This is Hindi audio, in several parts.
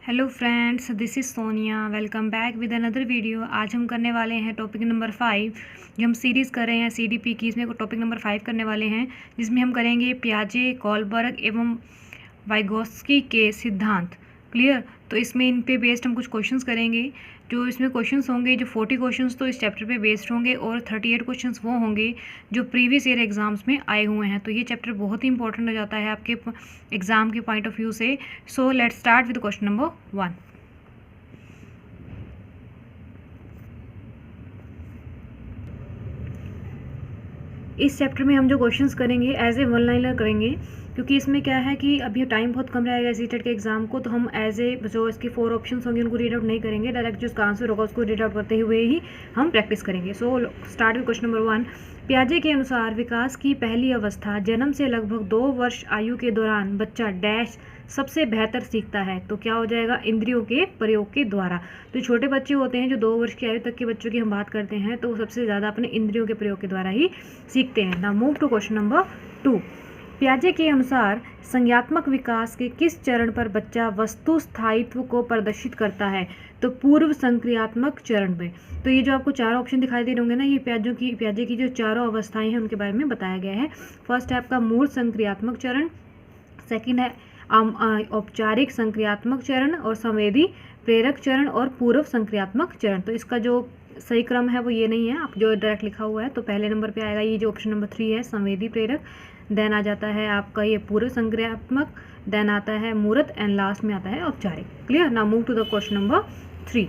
Hello friends, this is Sonia. Welcome back with another video. आज हम करने वाले हैं टॉपिक नंबर 5, जो हम सीरीज़ कर रहे हैं CDP की। इसमें टॉपिक नंबर 5 करने वाले हैं, जिसमें हम करेंगे पियाजे, कोलबर्ग एवं वाइगोत्स्की के सिद्धांत। क्लियर। तो इसमें इन पे बेस्ड हम कुछ क्वेश्चंस करेंगे। जो इसमें क्वेश्चंस होंगे, जो 40 क्वेश्चंस तो इस चैप्टर पे बेस्ड होंगे, और 38 क्वेश्चंस वो होंगे जो प्रीवियस ईयर एग्जाम्स में आए हुए हैं। तो ये चैप्टर बहुत ही इंपॉर्टेंट हो जाता है आपके एग्ज़ाम के पॉइंट ऑफ व्यू से। So let's start with question number 1। इस चैप्टर में हम जो क्वेश्चंस करेंगे एज ए वन लाइनर करेंगे, क्योंकि इसमें क्या है कि अभी टाइम बहुत कम रहेगा सीटेट के एग्जाम को। तो हम एज ए जो इसके 4 ऑप्शंस होंगे उनको रीड आउट नहीं करेंगे, डायरेक्ट जो उसका आंसर होगा उसको रीड आउट करते हुए ही हम प्रैक्टिस करेंगे। So start with question number 1। पियाजे के अनुसार विकास की पहली अवस्था जन्म से लगभग 2 वर्ष आयु के दौरान बच्चा डैश सबसे बेहतर सीखता है। तो क्या हो जाएगा? इंद्रियों के प्रयोग के द्वारा। तो छोटे बच्चे होते हैं, जो 2 वर्ष की आयु तक के बच्चों की हम बात करते हैं, तो वो सबसे ज़्यादा अपने इंद्रियों के प्रयोग के द्वारा ही सीखते हैं। Now move to question number 2। पियाजे के अनुसार संज्ञात्मक विकास के किस चरण पर बच्चा वस्तु स्थायित्व को प्रदर्शित करता है? तो पूर्व संक्रियात्मक चरण में। तो ये जो आपको 4 ऑप्शन दिखाई दे रहे होंगे ना, ये पियाजे की जो 4 अवस्थाएं हैं उनके बारे में बताया गया है। फर्स्ट है आपका मूल संक्रियात्मक चरण, सेकंड है औपचारिक संक्रियात्मक चरण, और संवेदी प्रेरक चरण, और पूर्व संक्रियात्मक चरण। तो इसका जो सही क्रम है वो ये नहीं है, आप जो डायरेक्ट लिखा हुआ है। तो पहले नंबर पे आएगा ये जो ऑप्शन नंबर 3 है, संवेदी प्रेरक, देन आ जाता है आपका ये पूर्व संक्रियात्मक, देन आता है मूर्त, एंड लास्ट में आता है औपचारिक। Clear. Now move to the question number 3।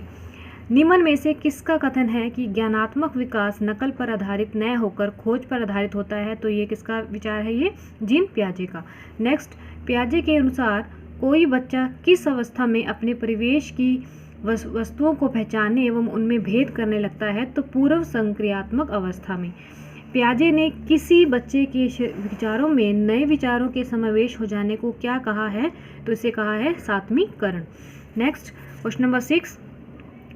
निम्न में से किसका कथन है कि ज्ञानात्मक विकास नकल पर आधारित न होकर खोज पर आधारित होता है? तो ये किसका विचार है? ये जीन पियाजे का। नेक्स्ट, पियाजे के अनुसार कोई बच्चा किस अवस्था में अपने परिवेश की वस्तुओं को पहचानने एवं उनमें भेद करने लगता है? तो पूर्व संक्रियात्मक अवस्था में। पियाजे ने किसी बच्चे के विचारों में नए विचारों के समावेश हो जाने को क्या कहा है? तो इसे कहा है सात्मीकरण। Next, question number 6।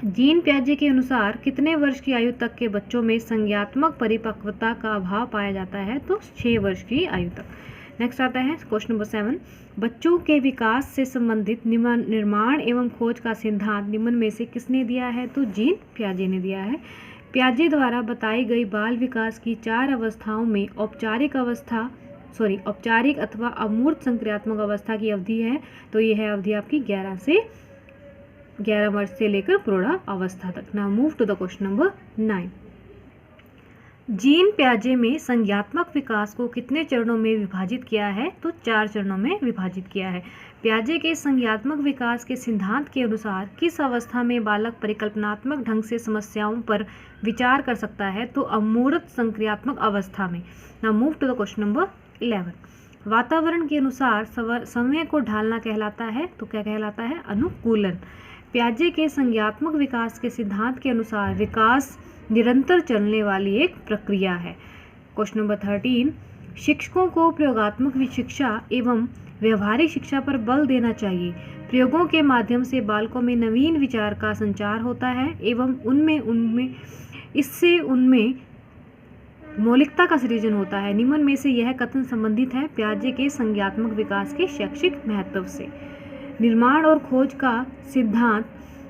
जीन पियाजे के अनुसार कितने वर्ष की आयु तक के बच्चों में संज्ञात्मक परिपक्वता का अभाव पाया जाता है? तो 6 वर्ष की आयु तक। नेक्स्ट आता है क्वेश्चन नंबर 7। बच्चों के विकास से संबंधित निर्माण एवं खोज का सिद्धांत निम्न में से किसने दिया है? तो जीन पियाजे ने दिया है। पियाजे द्वारा बताई गई बाल विकास की 4 अवस्थाओं में औपचारिक अथवा अमूर्त संक्रियात्मक अवस्था की अवधि है। तो ये है अवधि आपकी 11 वर्ष से लेकर प्रौढ़ा अवस्था तक। Now move to the question number 9। Jean पियाजे में संज्ञात्मक विकास को कितने चरणों में विभाजित किया है? तो 4 चरणों में विभाजित किया है। पियाजे के संज्ञात्मक विकास के सिद्धांत के अनुसार किस अवस्था में बालक परिकल्पनात्मक ढंग से समस्याओं पर विचार कर सकता है? तो अमूर्त संक्रियात्मक अवस्था में। Now move to the question number 11। वातावरण के अनुसार समय को ढालना कहलाता है। तो क्या कहलाता है? अनुकूलन। पियाजे के संज्ञात्मक विकास के सिद्धांत के अनुसार विकास निरंतर चलने वाली एक प्रक्रिया है। Question number 13। शिक्षकों को प्रयोगात्मक शिक्षा एवं व्यवहारिक शिक्षा पर बल देना चाहिए। प्रयोगों के माध्यम से बालकों में नवीन विचार का संचार होता है एवं उनमें मौलिकता का सृजन होता है। निम्न में से यह कथन संबंधित है पियाजे के संज्ञात्मक विकास के शैक्षिक महत्व से। निर्माण और खोज का सिद्धांत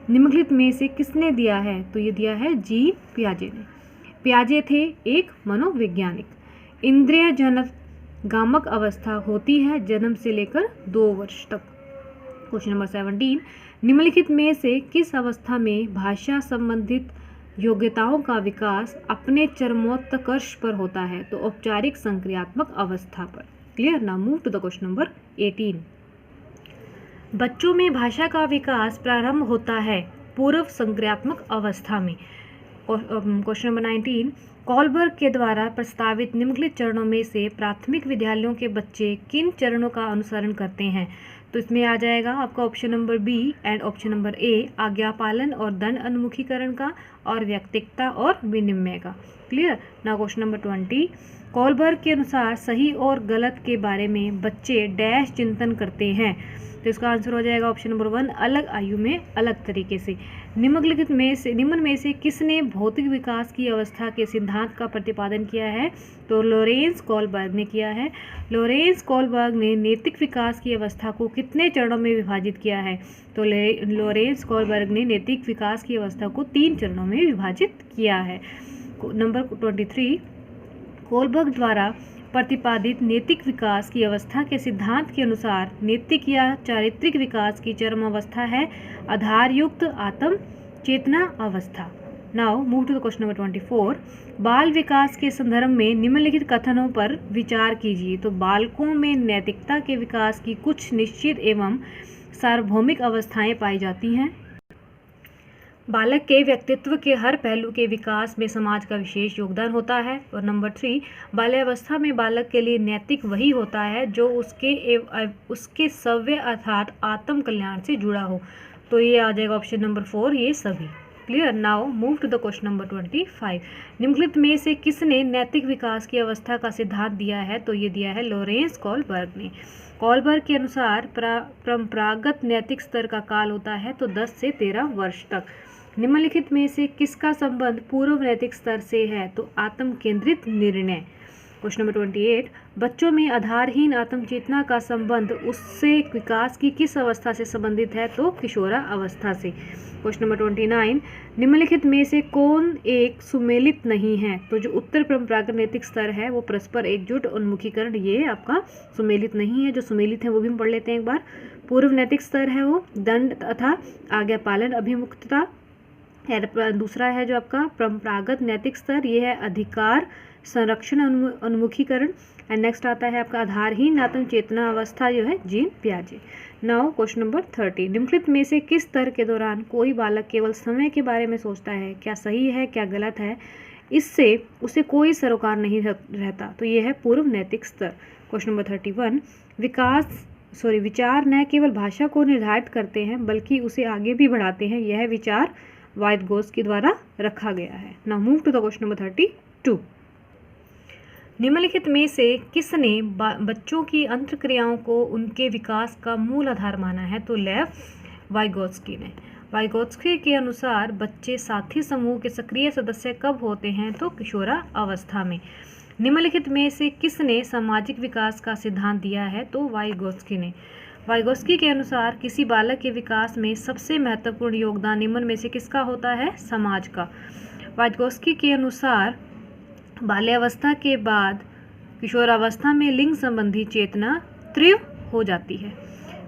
निम्नलिखित में से किसने दिया है? तो ये दिया है जीन पियाजे ने। पियाजे थे एक मनोवैज्ञानिक। इंद्रिय जनक गामक अवस्था होती है जन्म से लेकर 2 वर्ष तक। Question number 17। निम्नलिखित में से किस अवस्था में भाषा संबंधित योग्यताओं का विकास अपने चरमोत्कर्ष पर होता है? तो औपचारिक संक्रियात्मक अवस्था पर। Clear. Now move to the question number 18। बच्चों में भाषा का विकास प्रारंभ होता है पूर्व संक्रियात्मक अवस्था में। Question number 19। कोलबर्ग के द्वारा प्रस्तावित निम्नलिखित चरणों में से प्राथमिक विद्यालयों के बच्चे किन चरणों का अनुसरण करते हैं? तो इसमें आ जाएगा आपका option number B and option number A, आज्ञा पालन और दंड उन्मुखीकरण का, और व्यक्तिकता और विनिमय का। Clear. Now question number 20। Kohlberg के अनुसार सही और गलत के बारे में बच्चे डैश चिंतन करते हैं। तो इसका आंसर हो जाएगा ऑप्शन नंबर 1, अलग आयु में अलग तरीके से। निम्न में से किसने भौतिक विकास की अवस्था के सिद्धांत का प्रतिपादन किया है? तो लॉरेंस कोलबर्ग ने किया है। लॉरेंस कोलबर्ग ने नैतिक विकास की अवस्था को कितने चरणों में विभाजित किया है? तो लॉरेंस कोलबर्ग ने नैतिक विकास की अवस्था को 3 चरणों में विभाजित किया है। नंबर 23, कोलबर्ग द्वारा प्रतिपादित नैतिक विकास की अवस्था के सिद्धांत के अनुसार नैतिक या चारित्रिक विकास की चरम अवस्था है आधारयुक्त आत्म चेतना अवस्था। Now move to the question number 24। बाल विकास के संदर्भ में निम्नलिखित कथनों पर विचार कीजिए। तो बालकों में नैतिकता के विकास की कुछ निश्चित एवं सार्वभौमिक अवस्थाएं पाई जाती हैं। बालक के व्यक्तित्व के हर पहलू के विकास में समाज का विशेष योगदान होता है। और नंबर 3, बाल्यावस्था में बालक के लिए नैतिक वही होता है जो उसके सव्य अर्थात आत्म कल्याण से जुड़ा हो। तो ये आ जाएगा ऑप्शन नंबर 4, ये सभी। Clear. Now move to the question number 25। निम्नलिखित में से किसने नैतिक विकास की अवस्था का सिद्धांत दिया है? तो ये दिया है लॉरेंस कोलबर्ग ने। कोलबर्ग के अनुसार परंपरागत नैतिक स्तर का काल होता है तो 10 से 13 वर्ष तक। निम्नलिखित में से किसका संबंध पूर्व नैतिक स्तर से है? तो आत्म केंद्रित निर्णय। क्वेश्चन नंबर 28, बच्चों में आधारहीन आत्म चेतना का संबंध उससे विकास की किस अवस्था से संबंधित है? तो किशोरा अवस्था से। क्वेश्चन नंबर 29, निम्नलिखित में से कौन एक सुमेलित नहीं है? तो जो उत्तर परंपरागत नैतिक स्तर है वो परस्पर एकजुट उन्मुखीकरण, ये आपका सुमेलित नहीं है। जो सुमेलित है वो भी हम पढ़ लेते हैं एक बार। पूर्व नैतिक स्तर है वो दंड तथा आज्ञा पालन अभिमुखता। दूसरा है जो आपका परंपरागत नैतिक स्तर, ये है अधिकार संरक्षण उन्मुखीकरण। एंड नेक्स्ट आता है आपका आधारहीन आत्म चेतना अवस्था, जो है जीन पियाजे। नाउ क्वेश्चन नंबर 30, निम्नलिखित में से किस स्तर के दौरान कोई बालक केवल समय के बारे में सोचता है? क्या सही है, क्या गलत है? इससे उसे कोई सरोकार नहीं रहता। तो ये है पूर्व नैतिक स्तर। क्वेश्चन नंबर 31, विचार न केवल भाषा को निर्धारित करते हैं बल्कि उसे आगे भी बढ़ाते हैं। यह विचार वाइटगोस्की द्वारा रखा गया है। Now move to the question number 32। निम्नलिखित में से किसने बच्चों की अंतःक्रियाओं को उनके विकास का मूल आधार माना है? तो लेव वाइगोत्स्की ने। वाइगोत्स्की के अनुसार बच्चे साथी समूह के सक्रिय सदस्य कब होते हैं? तो किशोरा अवस्था में। निम्नलिखित में से किसने सामाजिक विकास का सिद्धांत दिया है? तो वाइगोत्स्की ने। वाइगोत्स्की के अनुसार किसी बालक के विकास में सबसे महत्वपूर्ण योगदान निम्न में से किसका होता है? समाज का। वाइगोत्स्की के अनुसार बाल्यावस्था के बाद किशोरावस्था में लिंग संबंधी चेतना तीव्र हो जाती है।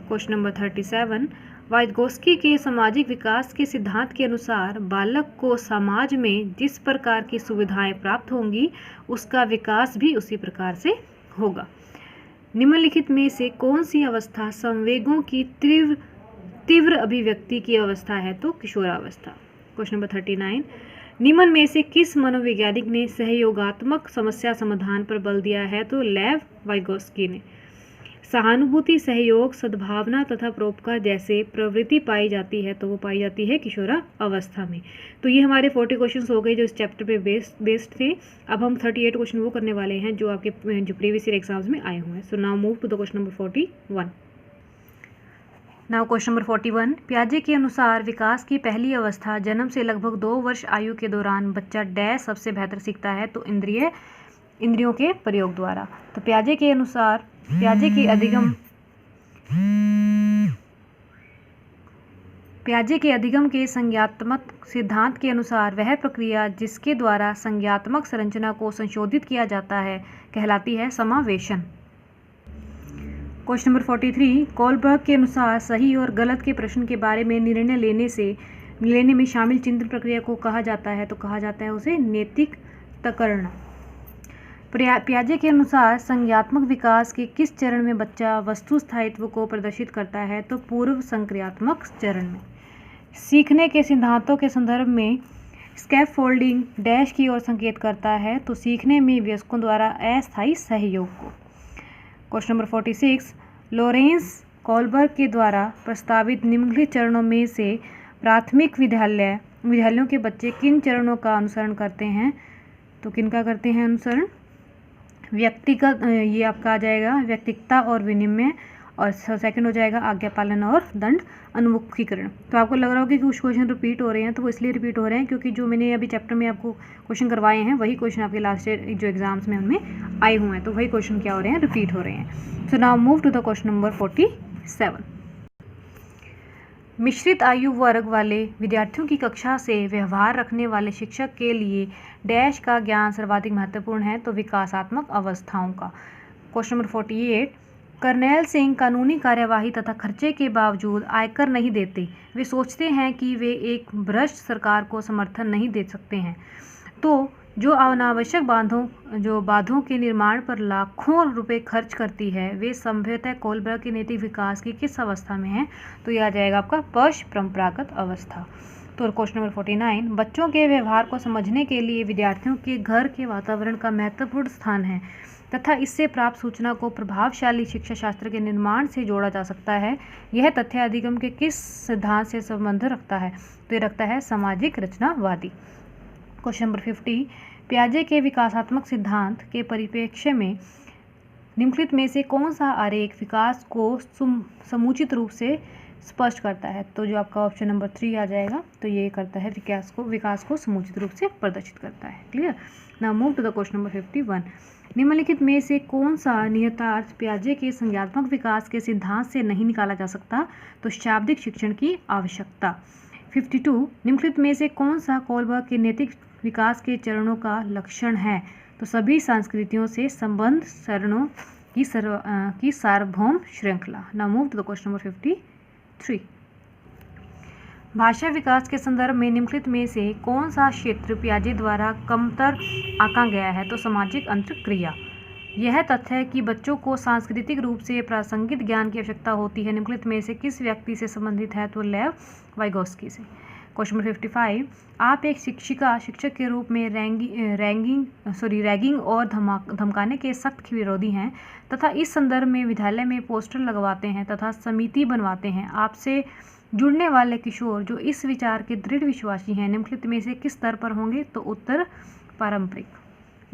क्वेश्चन नंबर 37, वाइगोत्स्की के सामाजिक विकास के सिद्धांत के अनुसार बालक को समाज में जिस प्रकार की सुविधाएं प्राप्त होंगी उसका विकास भी उसी प्रकार से होगा। निम्नलिखित में से कौन सी अवस्था संवेगों की तीव्र अभिव्यक्ति की अवस्था है? तो किशोरावस्था। क्वेश्चन नंबर 39, निम्न में से किस मनोवैज्ञानिक ने सहयोगात्मक समस्या समाधान पर बल दिया है? तो लेव वाइगोत्स्की ने। सहानुभूति, सहयोग, सद्भावना तथा परोपकार जैसे प्रवृत्ति पाई जाती है तो वो पाई जाती है किशोरा अवस्था में। तो ये हमारे 40 क्वेश्चन हो गए जो इस चैप्टर पे बेस्ड थे। अब हम 38 क्वेश्चन वो करने वाले हैं जो आपके प्रीवियस ईयर एग्जाम्स में आए हुए हैं। So now move to the question number 41। Now question number 41, पियाजे के अनुसार विकास की पहली अवस्था जन्म से लगभग 2 वर्ष आयु के दौरान बच्चा डैश सबसे बेहतर सीखता है? तो इंद्रियों के प्रयोग द्वारा। तो पियाजे के अनुसार पियाजे के अधिगम के संज्ञात्मक सिद्धांत के अनुसार वह प्रक्रिया जिसके द्वारा संज्ञात्मक संरचना को संशोधित किया जाता है कहलाती है समावेशन। क्वेश्चन नंबर 43, कोलबर्ग के अनुसार सही और गलत के प्रश्न के बारे में निर्णय लेने में शामिल चिंतन प्रक्रिया को कहा जाता है? तो कहा जाता है उसे नैतिककरण। पियाजे के अनुसार संज्ञात्मक विकास के किस चरण में बच्चा वस्तु स्थायित्व को प्रदर्शित करता है? तो पूर्व संक्रियात्मक चरण में। सीखने के सिद्धांतों के संदर्भ में स्कैफोल्डिंग डैश की ओर संकेत करता है? तो सीखने में वयस्कों द्वारा अस्थायी सहयोग को। क्वेश्चन नंबर 46, लॉरेंस कोलबर्ग के द्वारा प्रस्तावित निम्नलिखित चरणों में से प्राथमिक विद्यालयों के बच्चे किन चरणों का अनुसरण करते हैं? तो किनका करते हैं अनुसरण? व्यक्तिगत ये आपका आ जाएगा व्यक्तिकता और विनिमय, और सेकंड हो जाएगा आज्ञा पालन और दंड उन्मुखीकरण। तो आपको लग रहा होगा कि कुछ क्वेश्चन रिपीट हो रहे हैं, तो वो इसलिए रिपीट हो रहे हैं क्योंकि जो मैंने अभी चैप्टर में आपको क्वेश्चन करवाए हैं वही क्वेश्चन आपके लास्ट जो एग्जाम्स में उनमें आए हुए हैं, तो वही क्वेश्चन क्या हो रहे हैं, रिपीट हो रहे हैं। So now move to the question number 47। मिश्रित आयु वर्ग वाले विद्यार्थियों की कक्षा से व्यवहार रखने वाले शिक्षक के लिए डैश का ज्ञान सर्वाधिक महत्वपूर्ण है, तो विकासात्मक अवस्थाओं का। Question number 48। कर्नैल सिंह कानूनी कार्यवाही तथा खर्चे के बावजूद आयकर नहीं देते। वे सोचते हैं कि वे एक भ्रष्ट सरकार को समर्थन नहीं दे सकते हैं। तो जो अनावश्यक बांधों के निर्माण पर लाखों रुपए खर्च करती है, वे संभवतः कोलबर्ग के नैतिक विकास की किस अवस्था में है, तो यह आ जाएगा आपका पश्च परंपरागत अवस्था। तो क्वेश्चन नंबर 49। बच्चों के व्यवहार को समझने के लिए विद्यार्थियों के घर के वातावरण का महत्वपूर्ण स्थान है तथा इससे प्राप्त सूचना को प्रभावशाली शिक्षा शास्त्र के निर्माण से जोड़ा जा सकता है। यह तथ्य अधिगम के किस सिद्धांत से संबंध रखता है, तो ये रखता है सामाजिक रचनावादी। Question number 50। पियाजे के विकासात्मक सिद्धांत के परिप्रेक्ष्य में निम्नलिखित में से कौन सा आरेख विकास को समुचित रूप से स्पष्ट करता है, तो जो आपका ऑप्शन नंबर 3 आ जाएगा, तो ये करता है विकास को समुचित रूप से प्रदर्शित करता है। Clear. Now move to the question number 51। निम्नलिखित में से कौन सा निहितार्थ पियाजे के संज्ञानात्मक विकास के सिद्धांत से नहीं निकाला जा सकता, तो शाब्दिक शिक्षण की आवश्यकता। 52। निम्नलिखित में से कौन सा कोलबर्ग के नैतिक विकास के चरणों का लक्षण है, तो सभी संस्कृतियों से संबंध चरणों की सार्वभौम श्रृंखला। Now move to the question number 53। भाषा विकास के संदर्भ में निम्नलिखित में से कौन सा क्षेत्र पियाजे द्वारा कमतर आंका गया है, तो सामाजिक अंतर्क्रिया। यह तथ्य है कि बच्चों को सांस्कृतिक रूप से प्रासंगिक ज्ञान की आवश्यकता होती है, निम्नलिखित में से किस व्यक्ति से संबंधित है, तो लेव वाइगोस्की से। Question number 55। आप एक शिक्षक के रूप में रैगिंग और धमकाने के सख्त विरोधी हैं तथा इस संदर्भ में विद्यालय में पोस्टर लगवाते हैं तथा समिति बनवाते हैं। आपसे जुड़ने वाले किशोर जो इस विचार के दृढ़ विश्वासी हैं, निम्नलिखित में से किस स्तर पर होंगे, तो उत्तर पारंपरिक।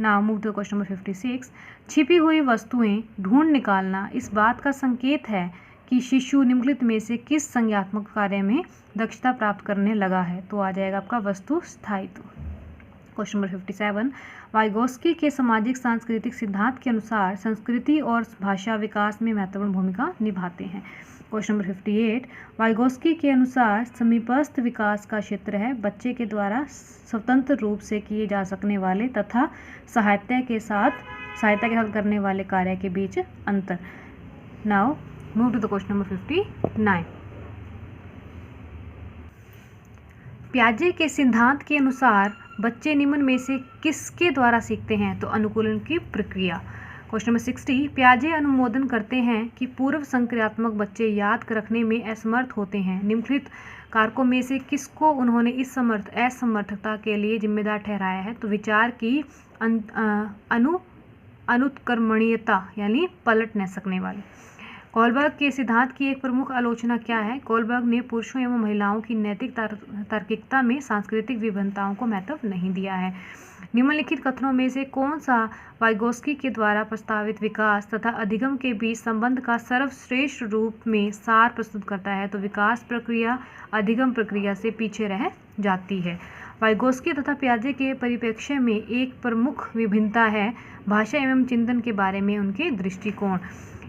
Now move to question number 56। छिपी हुई वस्तुएं ढूंढ निकालना इस बात का संकेत है कि शिशु निम्नलिखित में से किस संज्ञानात्मक कार्य में दक्षता प्राप्त करने लगा है, तो आ जाएगा आपका वस्तु स्थायित्व। Question number 57। वाइगोस्की के सामाजिक सांस्कृतिक सिद्धांत के अनुसार संस्कृति और भाषा विकास में महत्वपूर्ण भूमिका निभाते हैं। Question number 58। वाइगोस्की के अनुसार समीपस्थ विकास का क्षेत्र है बच्चे के द्वारा स्वतंत्र रूप से किए जा सकने वाले तथा सहायता के साथ करने वाले कार्य के बीच अंतर। Now move to the question number 59। पियाजे के सिद्धांत के अनुसार बच्चे निम्न में से किसके द्वारा सीखते हैं, तो अनुकूलन की प्रक्रिया। Question number 60। पियाजे अनुमोदन करते हैं कि पूर्व संक्रियात्मक बच्चे याद रखने में असमर्थ होते हैं। निम्नलिखित कारकों में से किसको उन्होंने इस असमर्थता के लिए जिम्मेदार ठहराया है, तो विचार की अनुत्क्रमणीयता यानी पलट न सकने वाली। कोलबर्ग के सिद्धांत की एक प्रमुख आलोचना क्या है, कोलबर्ग ने पुरुषों एवं महिलाओं की नैतिक तार्किकता में सांस्कृतिक विभिन्नताओं को महत्व नहीं दिया है। निम्नलिखित कथनों में से कौन सा वाइगोस्की के द्वारा प्रस्तावित विकास तथा अधिगम के बीच संबंध का सर्वश्रेष्ठ रूप में सार प्रस्तुत करता है, तो विकास प्रक्रिया अधिगम प्रक्रिया से पीछे रह जाती है। वाइगोस्की तथा पियाजे के परिप्रेक्ष्य में एक प्रमुख विभिन्नता है भाषा एवं चिंतन के बारे में उनके दृष्टिकोण।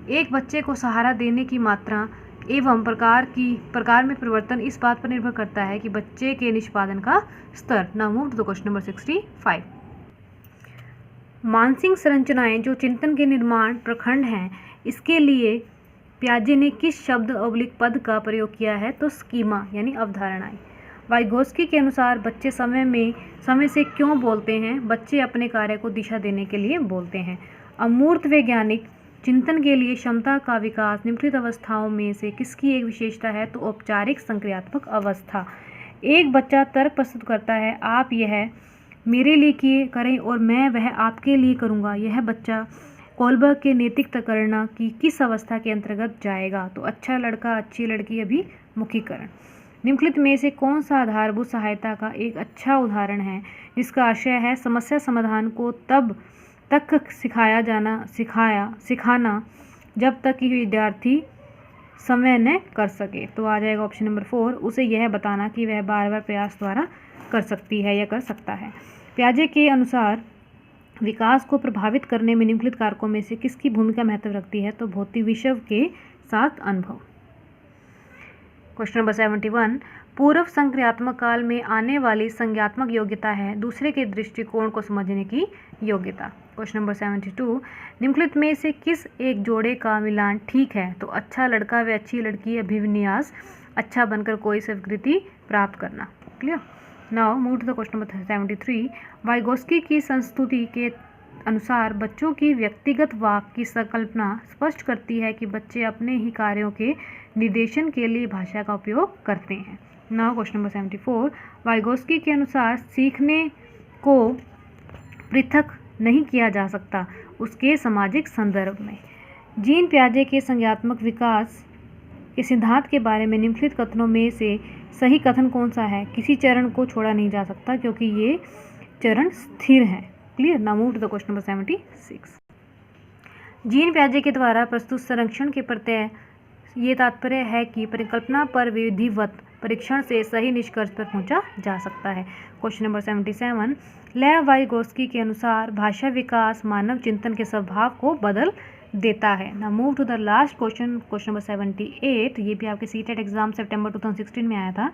एक बच्चे को सहारा देने की मात्रा एवं प्रकार में परिवर्तन इस बात पर निर्भर करता है कि बच्चे के निष्पादन का स्तर। Now move to the question number 65। मानसिक संरचनाएं जो चिंतन के निर्माण प्रखंड हैं, इसके लिए पियाजे ने किस शब्द पद का प्रयोग किया है, तो स्कीमा यानी अवधारणाएं। वाइगोस्की के अनुसार बच्चे समय से क्यों बोलते हैं, बच्चे अपने कार्य को दिशा देने के लिए बोलते हैं। अमूर्त वैज्ञानिक चिंतन के लिए क्षमता का विकास निम्नलिखित अवस्थाओं में से किसकी एक विशेषता है, तो औपचारिक संक्रियात्मक अवस्था। एक बच्चा तर्क प्रस्तुत करता है, आप यह मेरे लिए करें और मैं वह आपके लिए करूंगा। यह बच्चा कोलबर्ग के नैतिक तकरना की किस अवस्था के अंतर्गत जाएगा, तो अच्छा लड़का अच्छी लड़की अभिमुखीकरण। निम्नलिखित में से कौन सा आधारभूत सहायता का एक अच्छा उदाहरण है जिसका आशय है समस्या समाधान को तब तक सिखाना जब तक कि विद्यार्थी समय न कर सके। तो आ जाएगा ऑप्शन नंबर 4, उसे यह बताना कि वह बार बार प्रयास द्वारा कर सकती है या कर सकता है। पियाजे के अनुसार विकास को प्रभावित करने में निम्नलिखित कारकों में से किसकी भूमिका महत्व रखती है? तो भौतिक विश्व के साथ अनुभव। क्वेश्चन नंबर 71, पूर्व संक्रियात्मक काल में आने वाली संज्ञात्मक योग्यता है दूसरे के दृष्टिकोण को समझने की योग्यता। क्वेश्चन नंबर 72, निम्नलिखित में से किस एक जोड़े का मिलान ठीक है? तो अच्छा लड़का व अच्छी लड़की अभिविन्यास अच्छा बनकर कोई स्वीकृति प्राप्त करना। Clear. Now move to the question number 73, Vygotsky की संस्तुति के अनुसार बच्चों की व्यक्तिगत वाक की संकल्पना स्पष्ट करती है कि बच्चे अपने ही कार्यों के निर्देशन के लिए भाषा का उपयोग करते हैं। नाउ क्वेश्चन नंबर 74, वाइगोस्की के अनुसार सीखने को पृथक नहीं किया जा सकता उसके सामाजिक संदर्भ में। जीन पियाजे के संज्ञात्मक विकास के सिद्धांत के बारे में निम्नलिखित कथनों में से सही कथन कौन सा है? किसी चरण को छोड़ा नहीं जा सकता क्योंकि ये चरण स्थिर हैं। Clear. Now move to the question number 76, Jean पियाजे के द्वारा प्रस्तुत संरक्षण के प्रत्यय ये तात्पर्य है कि परिकल्पना पर विधिवत परीक्षण से सही निष्कर्ष पर पहुंचा जा सकता है। क्वेश्चन नंबर 77, लेव वाइगोस्की के अनुसार भाषा विकास मानव चिंतन के स्वभाव को बदल देता है। Now move to the last question, question number 78, ये भी आपके सीटेट एग्जाम सितंबर 2016 में आया था।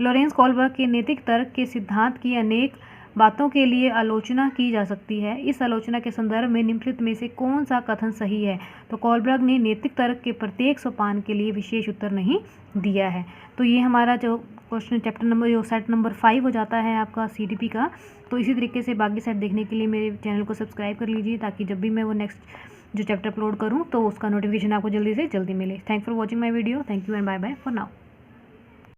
लॉरेंस कोलबर्ग के नैतिक तर्क के सिद्धांत की अनेक बातों के लिए आलोचना की जा सकती है। इस आलोचना के संदर्भ में निम्नलिखित में से कौन सा कथन सही है? तो कोलबर्ग ने नैतिक तर्क के प्रत्येक सोपान के लिए विशेष उत्तर नहीं दिया है। तो ये हमारा जो क्वेश्चन चैप्टर नंबर जो सेट नंबर 5 हो जाता है आपका CDP का। तो इसी तरीके से बाकी सेट देखने के लिए मेरे चैनल को सब्सक्राइब कर लीजिए ताकि जब भी मैं वो नेक्स्ट जो चैप्टर अपलोड करूँ तो उसका नोटिफिकेशन आपको जल्दी से जल्दी मिले। Thank for watching my video. Thank you and bye bye for now.